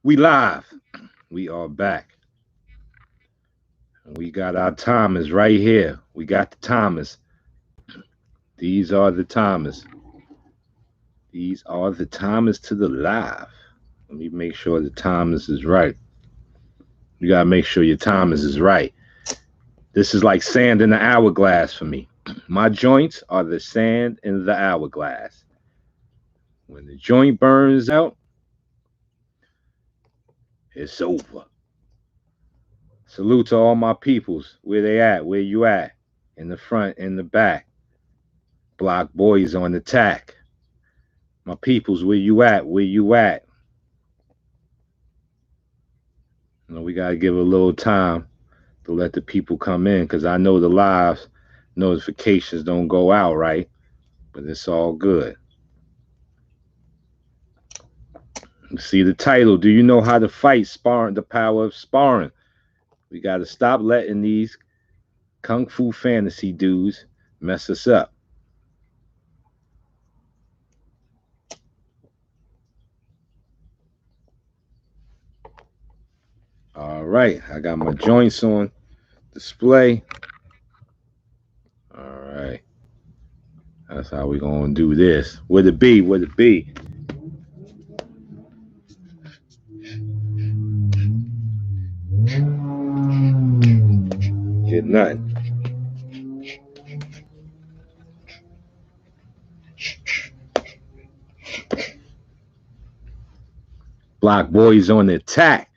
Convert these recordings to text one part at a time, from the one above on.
We live. We are back. We got our timers right here. We got the timers. These are the timers. These are the timers to the live. Let me make sure the timers is right. You gotta make sure your timers is right. This is like sand in the hourglass for me. My joints are the sand in the hourglass. When the joint burns out, it's over. Salute to all my peoples. Where they at? Where you at? In the front, in the back. Block boys on attack. My peoples, where you at? Where you at? We gotta give a little time to let the people come in because I know the live notifications don't go out right, but it's all good. You see the title. Do you know how to fight? Sparring, the power of sparring. We gotta stop letting these kung fu fantasy dudes mess us up. All right, I got my joints on display. All right, that's how we gonna do this. Where it be? Where it be? Get nothing. Block boys on the attack.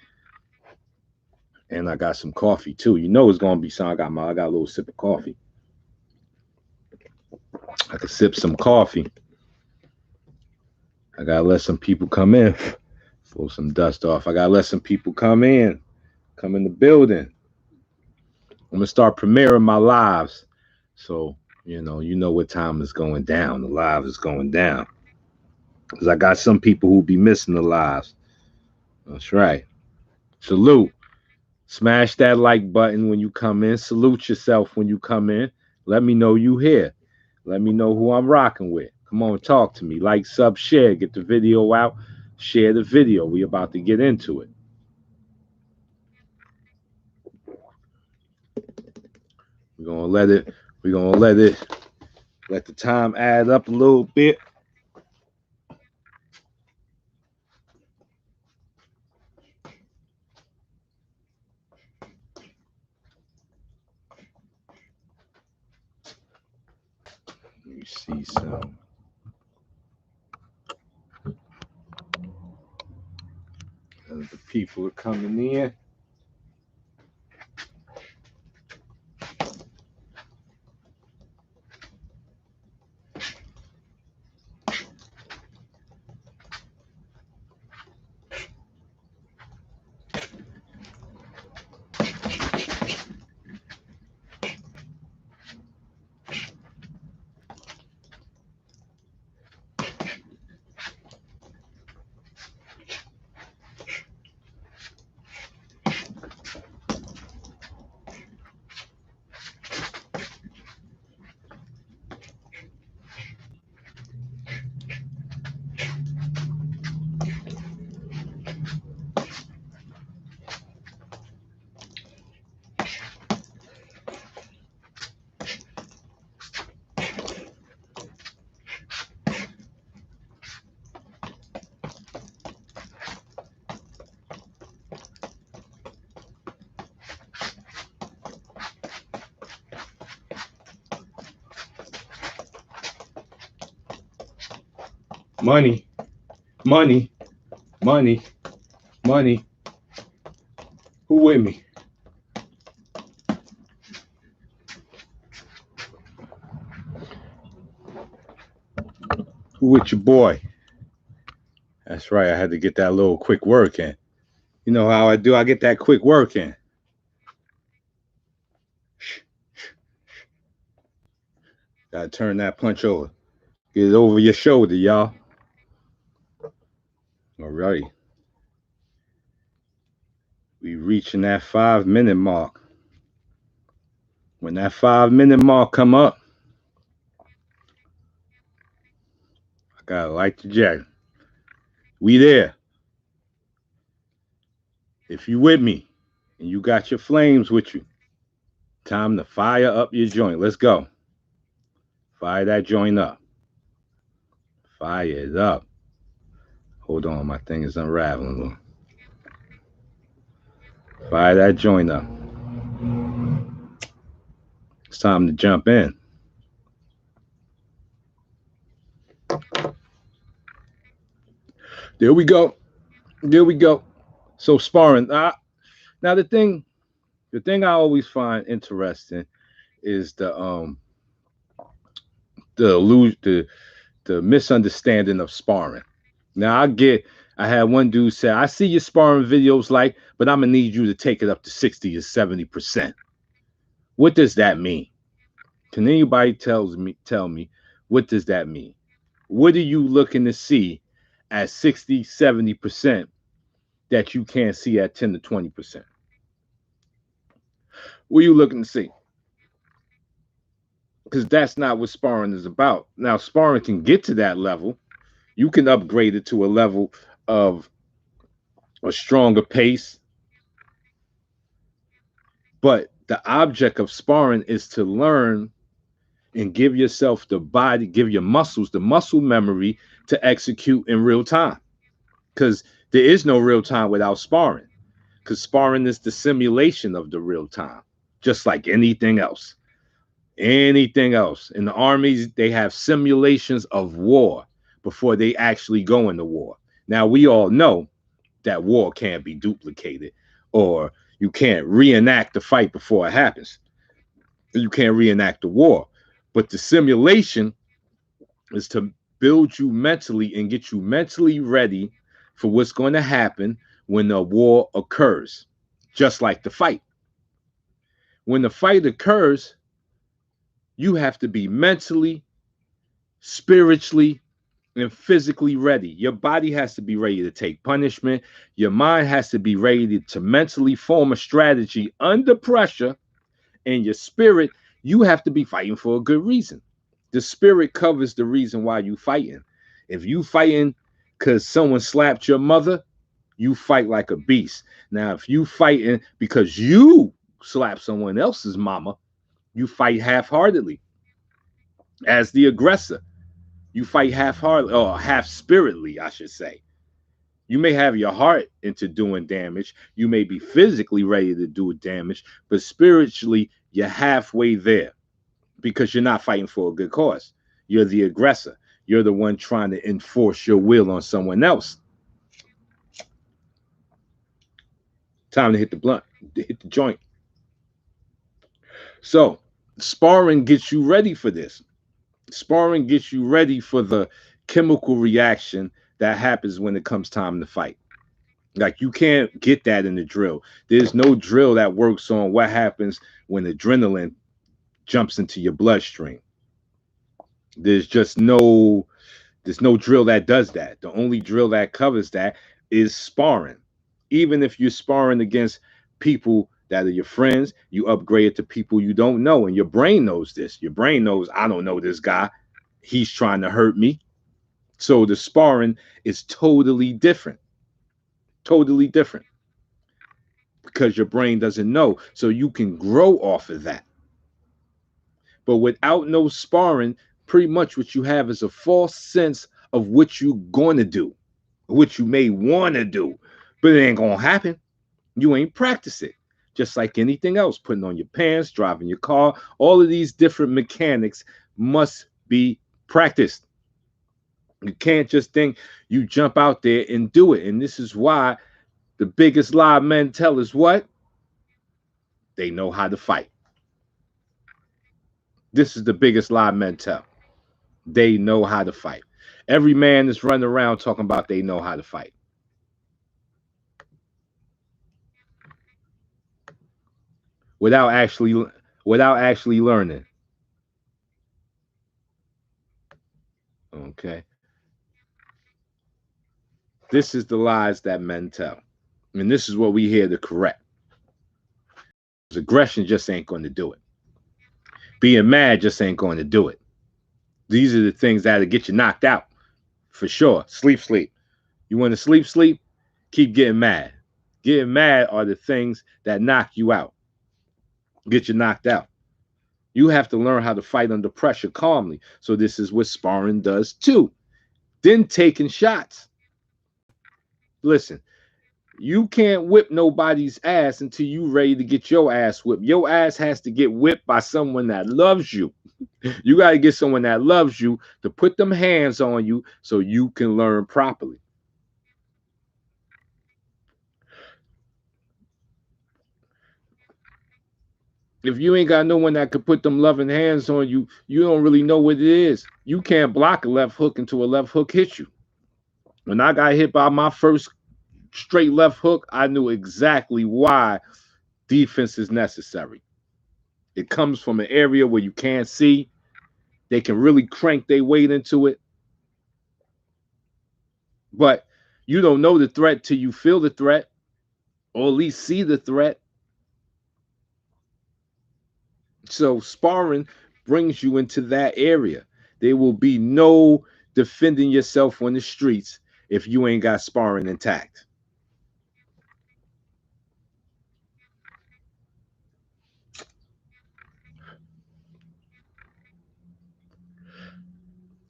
And I got some coffee too. You know it's gonna be some. I got a little sip of coffee. I can sip some coffee. I gotta let some people come in. Blow some dust off. I gotta let some people come in. Come in the building. I'm gonna start premiering my lives. So, you know what time is going down. The live is going down. Because I got some people who be missing the lives. That's right. Salute. Smash that like button when you come in. Salute yourself when you come in. Let me know you here. Let me know who I'm rocking with. Come on, talk to me. Like, sub, share. Get the video out. Share the video. We about to get into it. We're gonna let it. We're gonna let the time add up a little bit. Let me see some. As the people are coming in. Money, money, money, money. Who with me? Who with your boy? That's right. I had to get that little quick work in. You know how I do? I get that quick work in. Gotta turn that punch over. Get it over your shoulder, y'all. Alrighty. We reaching that 5 minute mark. When that 5 minute mark come up, I gotta light the jacket. We there. If you with me and you got your flames with you, time to fire up your joint. Let's go. Fire that joint up. Fire it up. Hold on, my thing is unraveling. Fire that joint up. It's time to jump in. There we go. There we go. So sparring. Now the thing I always find interesting is the misunderstanding of sparring. Now I had one dude say, I see your sparring videos but I'm gonna need you to take it up to 60 or 70%. What does that mean? Can anybody tell me what does that mean? What are you looking to see at 60, 70% that you can't see at 10 to 20%? What are you looking to see? Because that's not what sparring is about. Now, sparring can get to that level. You can upgrade it to a level of a stronger pace. But the object of sparring is to learn and give yourself the body, give your muscles the muscle memory to execute in real time. Because there is no real time without sparring. Because sparring is the simulation of the real time, just like anything else. Anything else. In the armies, they have simulations of war before they actually go into war. Now, we all know that war can't be duplicated, or you can't reenact the fight before it happens. You can't reenact the war. But the simulation is to build you mentally and get you mentally ready for what's going to happen when the war occurs, just like the fight. When the fight occurs, you have to be mentally, spiritually, and physically ready. Your body has to be ready to take punishment. Your mind has to be ready to mentally form a strategy under pressure. And your spirit, you have to be fighting for a good reason. The spirit covers the reason why you fighting. If you fighting because someone slapped your mother, you fight like a beast. Now, if you fighting because you slapped someone else's mama, you fight half-heartedly. As the aggressor, you fight half-heartedly, or half-spiritedly, I should say. You may have your heart into doing damage. You may be physically ready to do damage, but spiritually, you're halfway there because you're not fighting for a good cause. You're the aggressor. You're the one trying to enforce your will on someone else. Time to hit the blunt, hit the joint. So, sparring gets you ready for this. Sparring gets you ready for the chemical reaction that happens when it comes time to fight. Like, you can't get that in the drill. There's no drill that works on what happens when adrenaline jumps into your bloodstream. There's no drill that does that. The only drill that covers that is sparring. Even if you're sparring against people that are your friends, you upgrade to people you don't know, and your brain knows this. Your brain knows, I don't know this guy. He's trying to hurt me. So the sparring is totally different. Totally different. Because your brain doesn't know. So you can grow off of that. But without no sparring, pretty much what you have is a false sense of what you're going to do, what you may want to do, but it ain't going to happen. You ain't practice it. Just like anything else, putting on your pants, driving your car, all of these different mechanics must be practiced. You can't just think you jump out there and do it. And this is why the biggest lie men tell is what? They know how to fight. This is the biggest lie men tell. They know how to fight. Every man is running around talking about they know how to fight. Without actually learning. Okay. This is the lies that men tell. And this is what we here to correct. Aggression just ain't going to do it. Being mad just ain't going to do it. These are the things that'll get you knocked out. For sure. Sleep. You want to sleep? Keep getting mad. Getting mad are the things that knock you out, get you knocked out. You have to learn how to fight under pressure calmly. So this is what sparring does too. Then taking shots. Listen, you can't whip nobody's ass until you ready to get your ass whipped. Your ass has to get whipped by someone that loves you. You got to get someone that loves you to put them hands on you so you can learn properly. If you ain't got no one that could put them loving hands on you, you don't really know what it is. You can't block a left hook until a left hook hits you. When I got hit by my first straight left hook, I knew exactly why defense is necessary. It comes from an area where you can't see. They can really crank their weight into it. But you don't know the threat till you feel the threat, or at least see the threat. So sparring brings you into that area. There will be no defending yourself on the streets if you ain't got sparring intact.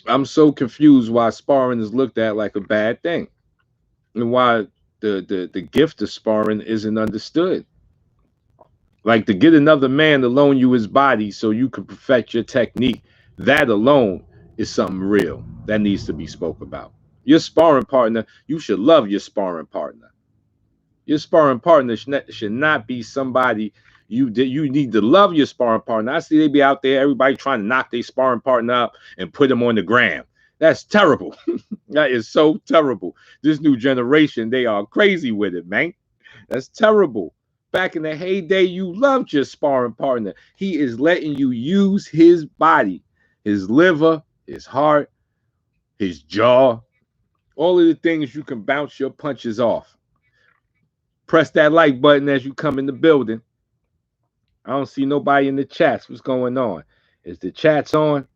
I'm so confused why sparring is looked at like a bad thing, and why the gift of sparring isn't understood. Like, to get another man to loan you his body so you can perfect your technique, that alone is something real that needs to be spoke about. Your sparring partner, you should love your sparring partner. Your sparring partner should not be somebody you need to love your sparring partner. I see they be out there, everybody trying to knock their sparring partner up and put them on the gram. That's terrible. That is so terrible. This new generation, they are crazy with it, man. That's terrible. Back in the heyday, you loved your sparring partner. He is letting you use his body, his liver, his heart, his jaw, all of the things you can bounce your punches off. Press that like button as you come in the building. I don't see nobody in the chats. What's going on? Is the chats on?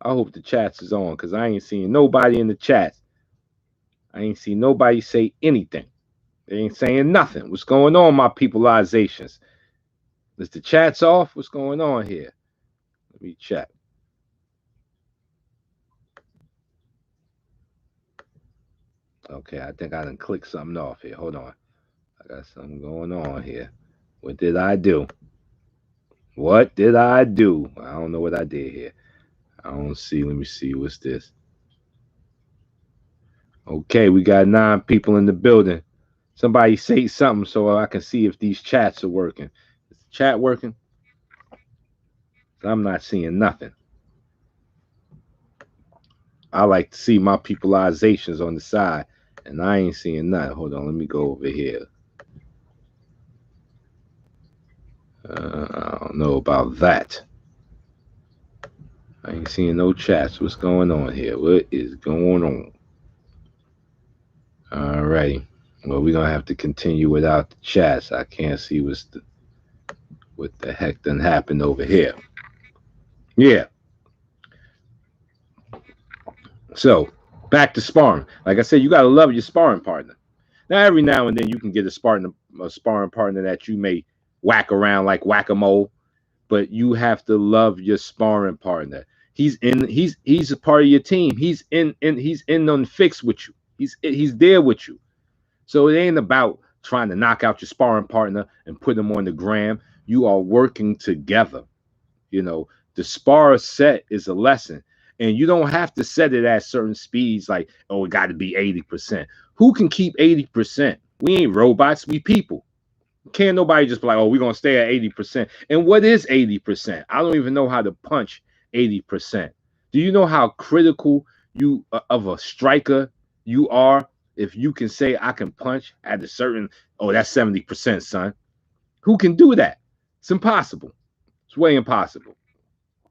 I hope the chats is on, because I ain't seeing nobody in the chats. I ain't seen nobody say anything. They ain't saying nothing. What's going on, my peopleizations? Is the chats off? What's going on here? Let me check. Okay, I think I done clicked something off here. Hold on. I got something going on here. What did I do? What did I do? I don't know what I did here. I don't see. Let me see. What's this? Okay, we got 9 people in the building. Somebody say something so I can see if these chats are working. Is the chat working? I'm not seeing nothing. I like to see my peopleizations on the side, and I ain't seeing nothing. Hold on, let me go over here. I don't know about that. I ain't seeing no chats. What's going on here? What is going on? Alrighty. Well, we're gonna have to continue without the chats. I can't see what the heck done happened over here. Yeah. So back to sparring. Like I said, you gotta love your sparring partner. Now, every now and then you can get a sparring partner that you may whack around like whack-a-mole, but you have to love your sparring partner. He's a part of your team. He's in on the fix with you. He's there with you. So it ain't about trying to knock out your sparring partner and put them on the gram. You are working together. You know, the spar set is a lesson. And you don't have to set it at certain speeds like, oh, it got to be 80%. Who can keep 80%? We ain't robots, we people. Can't nobody just be like, oh, we're going to stay at 80%. And what is 80%? I don't even know how to punch 80%. Do you know how critical you of a striker you are if you can say I can punch at a certain, oh, that's 70%, son? Who can do that? It's impossible. It's way impossible.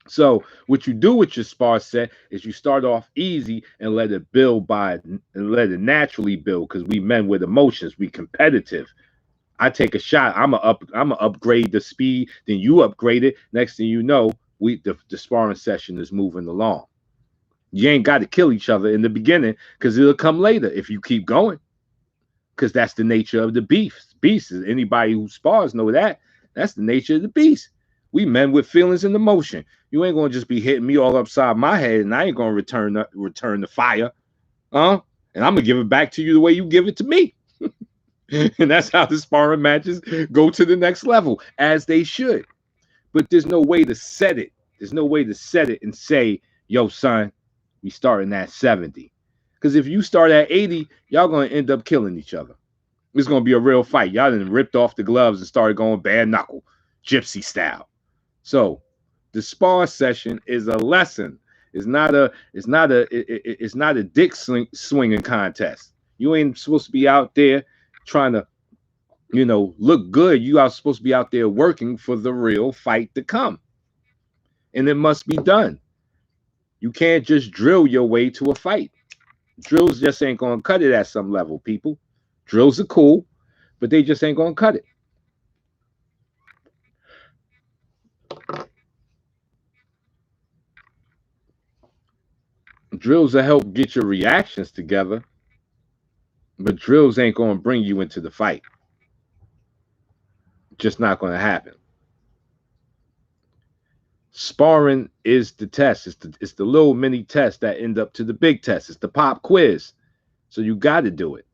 So what you do with your spar set is you start off easy and let it build and let it naturally build, because we men with emotions, we competitive. I take a shot, I'm a upgrade the speed, then you upgrade it. Next thing you know, the sparring session is moving along. You ain't got to kill each other in the beginning, because it'll come later if you keep going. because that's the nature of the beast. Beast is anybody who spars know that. That's the nature of the beast. We men with feelings and emotion. You ain't gonna just be hitting me all upside my head, and I ain't gonna return the fire, huh? And I'm gonna give it back to you the way you give it to me. And that's how the sparring matches go to the next level, as they should. But there's no way to set it. There's no way to set it and say, yo, son, we starting at 70. Because if you start at 80, y'all gonna end up killing each other. It's gonna be a real fight. Y'all done ripped off the gloves and started going bare knuckle, gypsy style. So the spar session is a lesson. It's not a dick swinging contest. You ain't supposed to be out there trying to, look good. You are supposed to be out there working for the real fight to come. And it must be done. You can't just drill your way to a fight. Drills just ain't gonna cut it at some level, people. Drills are cool, but they just ain't gonna cut it. Drills will help get your reactions together, but drills ain't gonna bring you into the fight. Just not gonna happen. Sparring is the test. It's the little mini test that end up to the big test. It's the pop quiz. So you got to do it.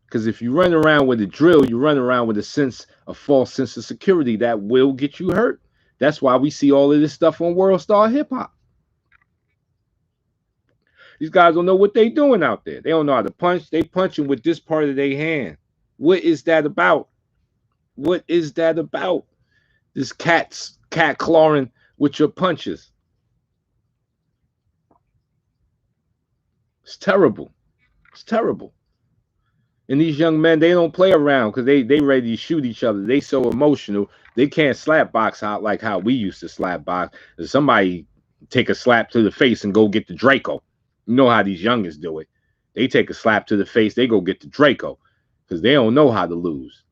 Because if you run around with a drill, you run around with a false sense of security that will get you hurt. That's why we see all of this stuff on World Star Hip Hop. These guys don't know what they doing out there. They don't know how to punch. They punching with this part of their hand. What is that about? What is that about? This cat clawing with your punches. It's terrible. It's terrible. And these young men, they don't play around because they ready to shoot each other. They so emotional. They can't slap box out like how we used to slap box. If somebody take a slap to the face and go get the Draco. You know how these youngins do it. They take a slap to the face, they go get the Draco because they don't know how to lose.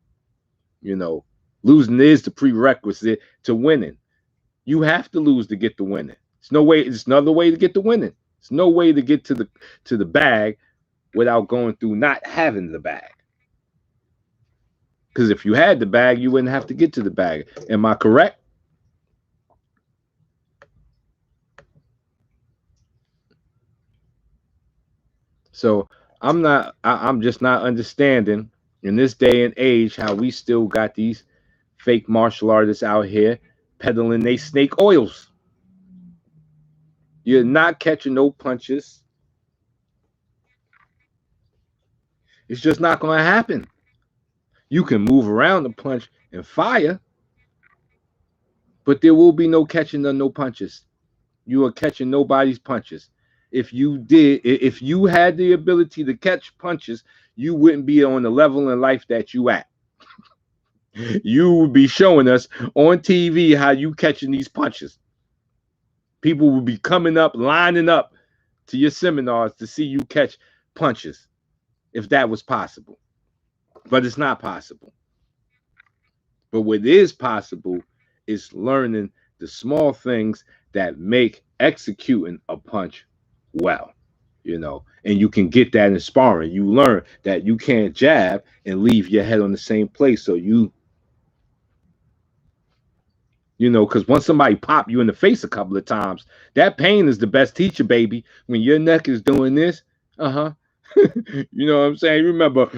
Losing is the prerequisite to winning. You have to lose to get the winning. It's no way. It's another way to get the winning. It's no way to get to the bag without going through not having the bag. Because if you had the bag, you wouldn't have to get to the bag. Am I correct? So I'm just not understanding in this day and age how we still got these fake martial artists out here peddling they snake oils. You're not catching no punches. It's just not going to happen. You can move around the punch and fire, but there will be no catching no punches. You are catching nobody's punches. If you had the ability to catch punches, you wouldn't be on the level in life that you at. You would be showing us on TV how you catching these punches. People would be coming up, lining up to your seminars to see you catch punches, if that was possible. But it's not possible. But what is possible is learning the small things that make executing a punch well. And you can get that in sparring. You learn that you can't jab and leave your head on the same place. So because once somebody pop you in the face a couple of times, that pain is the best teacher, baby. When your neck is doing this, you know what I'm saying? You remember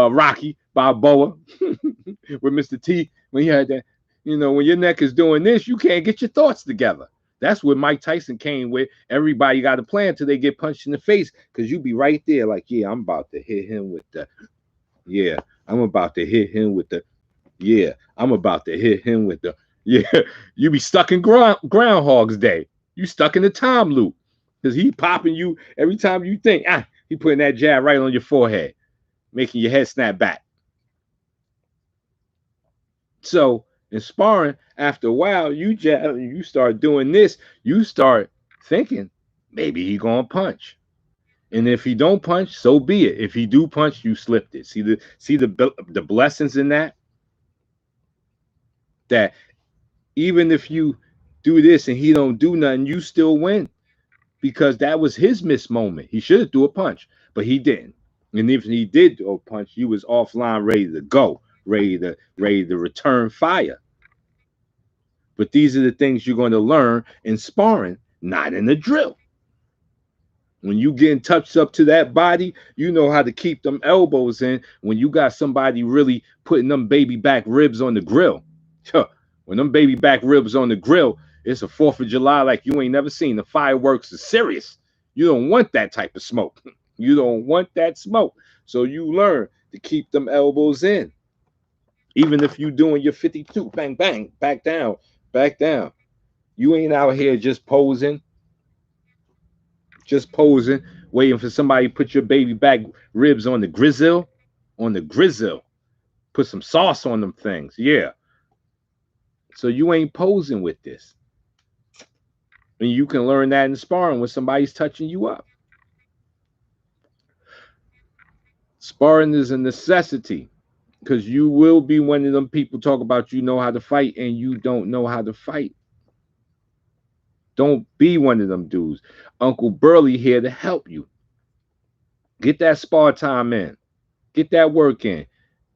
Rocky Balboa with Mr. T when he had that. When your neck is doing this, you can't get your thoughts together. That's what Mike Tyson came with. Everybody got a plan till they get punched in the face, because you be right there like, yeah, I'm about to hit him with the, yeah, I'm about to hit him with the, yeah, I'm about to hit him with the, yeah. You be stuck in Groundhog's Day. You stuck in the time loop because he popping you every time you think, he putting that jab right on your forehead, making your head snap back. So in sparring, after a while, you start doing this, you start thinking maybe he gonna punch. And if he don't punch, so be it. If he do punch, you slipped it. See the blessings in that? That even if you do this and he don't do nothing, you still win. Because that was his missed moment. He should have threw a punch. but he didn't. And if he did throw a punch, you was offline, ready to go, ready to return fire. But these are the things you're going to learn in sparring, not in the drill. When you getting touched up to that body, you know how to keep them elbows in when you got somebody really putting them baby back ribs on the grill. When them baby back ribs on the grill, it's a 4th of July like you ain't never seen. The fireworks is serious. You don't want that type of smoke. You don't want that smoke. So you learn to keep them elbows in. Even if you doing your 52, bang, bang, back down, back down. You ain't out here just posing, waiting for somebody to put your baby back ribs on the grizzle, on the grizzle. Put some sauce on them things. Yeah. So you ain't posing with this. And you can learn that in sparring when somebody's touching you up. Sparring is a necessity because you will be one of them people talk about you know how to fight and you don't know how to fight. Don't be one of them dudes. Uncle Burley here to help you. Get that spar time in. Get that work in.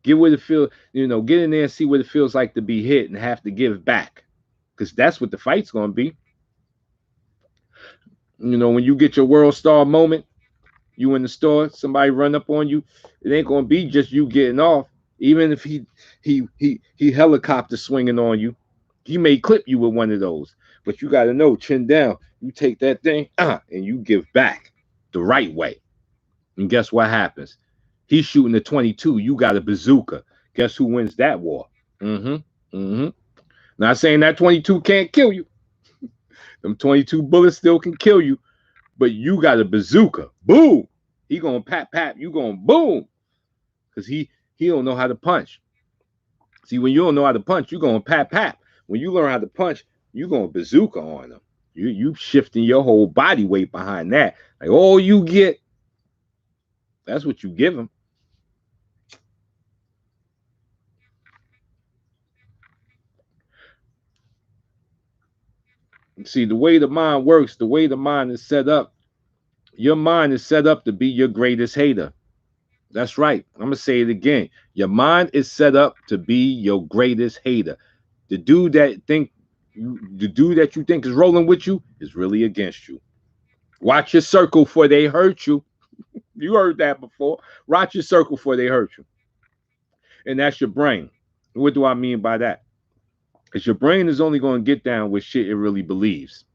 Get what it feels, get in there and see what it feels like to be hit and have to give back. Because that's what the fight's going to be. When you get your world star moment, you in the store, somebody run up on you, it ain't going to be just you getting off. Even if he helicopter swinging on you, he may clip you with one of those. But you got to know, chin down, you take that thing and you give back the right way. And guess what happens? He's shooting a 22. You got a bazooka. Guess who wins that war? Not saying that 22 can't kill you. Them 22 bullets still can kill you. But you got a bazooka. Boom. He going to pat. You going boom. Because he don't know how to punch. See, when you don't know how to punch, you going pat. When you learn how to punch, you going bazooka on them. You shifting your whole body weight behind that. Like all you get, that's what you give them. See, the way the mind works, the way the mind is set up, your mind is set up to be your greatest hater. That's right. I'm going to say it again. Your mind is set up to be your greatest hater. The dude that you think is rolling with you is really against you. Watch your circle before they hurt you. You heard that before. Watch your circle before they hurt you. And that's your brain. What do I mean by that? Because your brain is only going to get down with shit it really believes.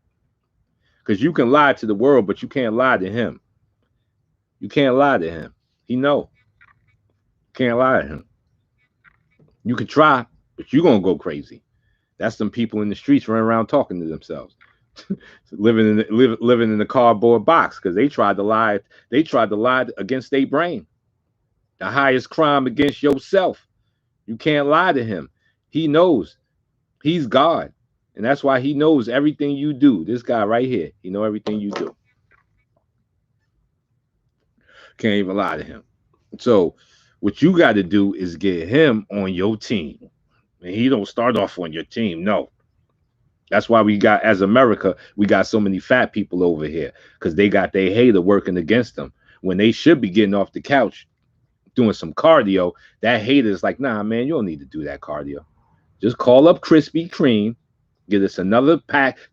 Because you can lie to the world, but you can't lie to him. You can't lie to him. He know. Can't lie to him. You can try, but you're going to go crazy. That's them people in the streets running around talking to themselves. living in the cardboard box because they tried to lie. They tried to lie against their brain. The highest crime against yourself. You can't lie to him. He knows. He's God. And that's why he knows everything you do. This guy right here, he know everything you do. Can't even lie to him. So what you got to do is get him on your team. And he don't start off on your team. No. That's why we got, as America, we got so many fat people over here. Because they got their hater working against them. When they should be getting off the couch, doing some cardio, that hater is like, nah, man, you don't need to do that cardio. Just call up Krispy Kreme, get us another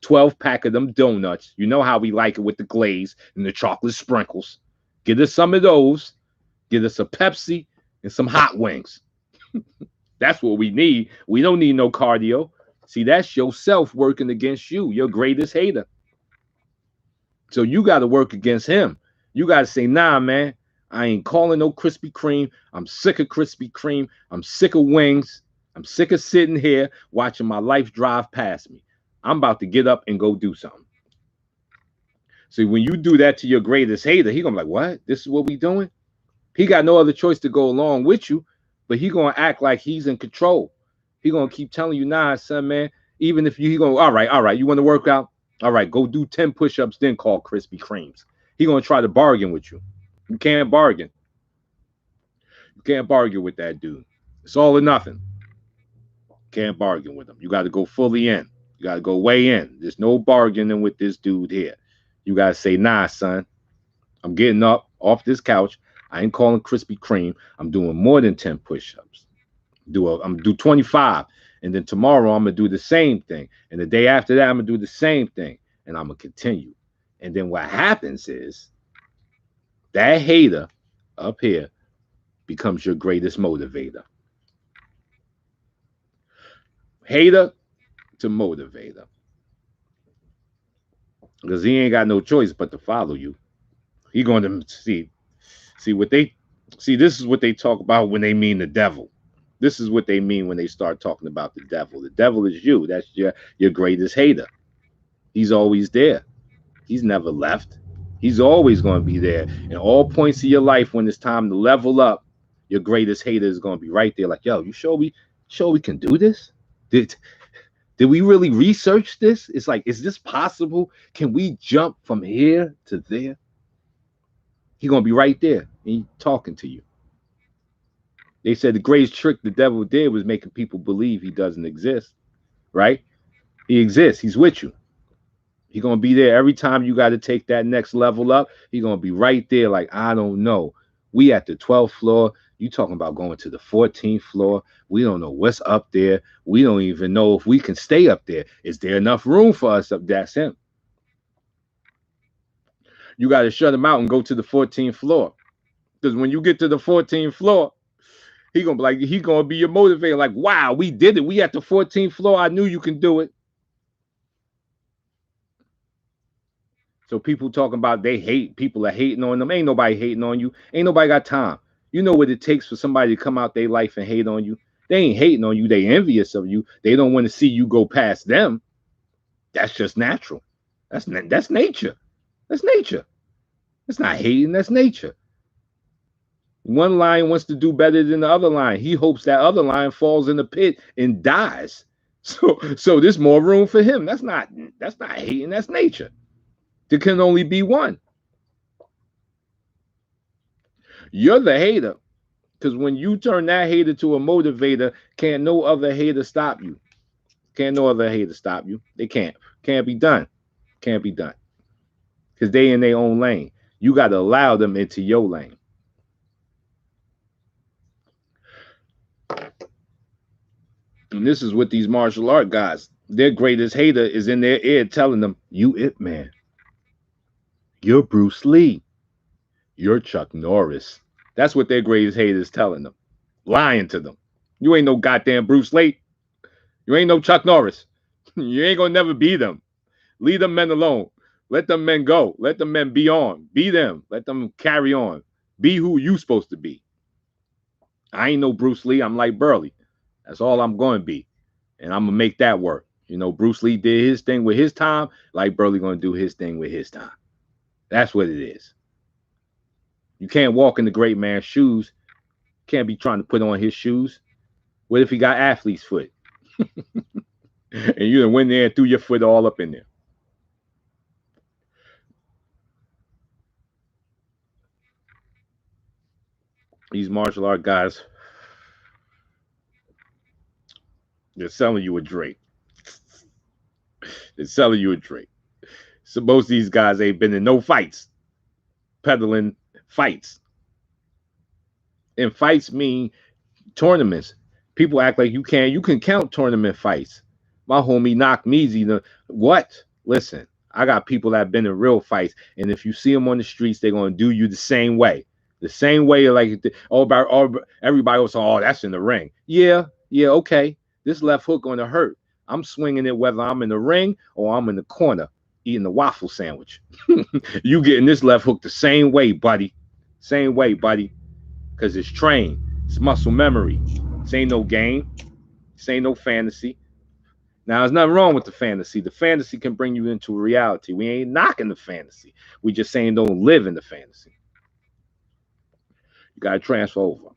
12 pack of them donuts. You know how we like it with the glaze and the chocolate sprinkles. Get us some of those. Get us a Pepsi and some hot wings. That's what we need. We don't need no cardio. See, that's yourself working against you, your greatest hater. So you got to work against him. You got to say, nah, man, I ain't calling no Krispy Kreme. I'm sick of Krispy Kreme. I'm sick of wings. I'm sick of sitting here watching my life drive past me. I'm about to get up and go do something. See, when you do that to your greatest hater, he gonna be like, what? This is what we doing? He got no other choice to go along with you, but he gonna act like he's in control. He gonna keep telling you, nah, son, man, even if he gonna, all right, you want to work out? All right, go do 10 push-ups, then call Krispy Kremes. He gonna try to bargain with you. You can't bargain. You can't bargain with that dude. It's all or nothing. Can't bargain with him. You got to go fully in. You got to go way in. There's no bargaining with this dude here. You got to say, nah, son, I'm getting up. off this couch. I ain't calling Krispy Kreme. I'm doing more than 10 push-ups. I'm gonna do 25. And then tomorrow I'm gonna do the same thing. And the day after that, I'm gonna do the same thing. And I'm gonna continue. And then what happens is that hater up here becomes your greatest motivator. Hater to motivator. Because he ain't got no choice but to follow you. He going to see what they see. This is what they talk about when they mean the devil. This is what they mean when they start talking about the devil. The devil is you. That's your greatest hater. He's always there. He's never left. He's always going to be there. In all points of your life, when it's time to level up, your greatest hater is going to be right there. Like, yo, you sure we can do this? Did we really research this? It's like, is this possible? Can we jump from here to there? He's going to be right there and talking to you. They said the greatest trick the devil did was making people believe he doesn't exist, right? He exists. He's with you. He's going to be there every time you got to take that next level up. He's going to be right there like, I don't know. We at the 12th floor. You talking about going to the 14th floor. We don't know what's up there. We don't even know if we can stay up there. Is there enough room for us up? That's him. You got to shut him out and go to the 14th floor. Because when you get to the 14th floor, he gonna be your motivator. Like, wow, we did it. We at the 14th floor. I knew you can do it. So people talking about people are hating on them. Ain't nobody hating on you. Ain't nobody got time. You know what it takes for somebody to come out their life and hate on you. They ain't hating on you. They envious of you. They don't want to see you go past them. That's just natural. That's nature. That's nature. It's not hating. That's nature. One lion wants to do better than the other lion. He hopes that other lion falls in the pit and dies. So there's more room for him. That's not hating. That's nature. There can only be one. You're the hater. Because when you turn that hater to a motivator, can't no other hater stop you. Can't no other hater stop you. They can't. Can't be done. Can't be done. Because they in their own lane. You got to allow them into your lane. And this is what these martial art guys, their greatest hater is in their ear telling them, you it man. You're Bruce Lee. You're Chuck Norris. That's what their greatest hater is telling them. Lying to them. You ain't no goddamn Bruce Lee. You ain't no Chuck Norris. You ain't gonna never be them. Leave them men alone. Let them men go. Let them men be on. Be them. Let them carry on. Be who you supposed to be. I ain't no Bruce Lee. I'm like Burley. That's all I'm going to be. And I'm going to make that work. You know, Bruce Lee did his thing with his time. Like Burley going to do his thing with his time. That's what it is. You can't walk in the great man's shoes. Can't be trying to put on his shoes. What if he got athlete's foot? And you done went there and threw your foot all up in there. These martial art guys, they're selling you a drink. They're selling you a drink. So most of these guys ain't been in no fights. Peddling fights. And fights mean tournaments. People act like you can count tournament fights. My homie knocked me easy. What? Listen, I got people that have been in real fights, and if you see them on the streets, they're gonna do you the same way. The same way, like everybody was saying, oh, that's in the ring. Yeah, okay. This left hook gonna hurt. I'm swinging it whether I'm in the ring or I'm in the corner eating the waffle sandwich. You getting this left hook the same way, buddy. Same way, buddy. Because it's trained. It's muscle memory. This ain't no game. This ain't no fantasy. Now, there's nothing wrong with the fantasy. The fantasy can bring you into reality. We ain't knocking the fantasy. We just saying don't live in the fantasy. You got to transfer over.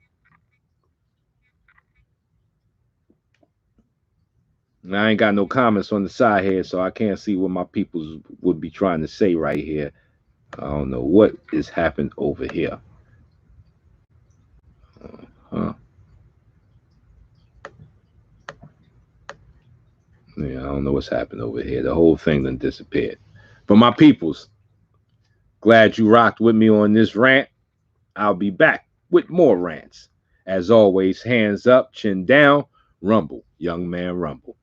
Now, I ain't got no comments on the side here, so I can't see what my peoples would be trying to say right here. I don't know what is happening over here. Huh? Yeah, I don't know what's happened over here. The whole thing done disappeared. But my peoples, Glad you rocked with me on this rant. I'll be back with more rants. As always, hands up, chin down, rumble, young man, rumble.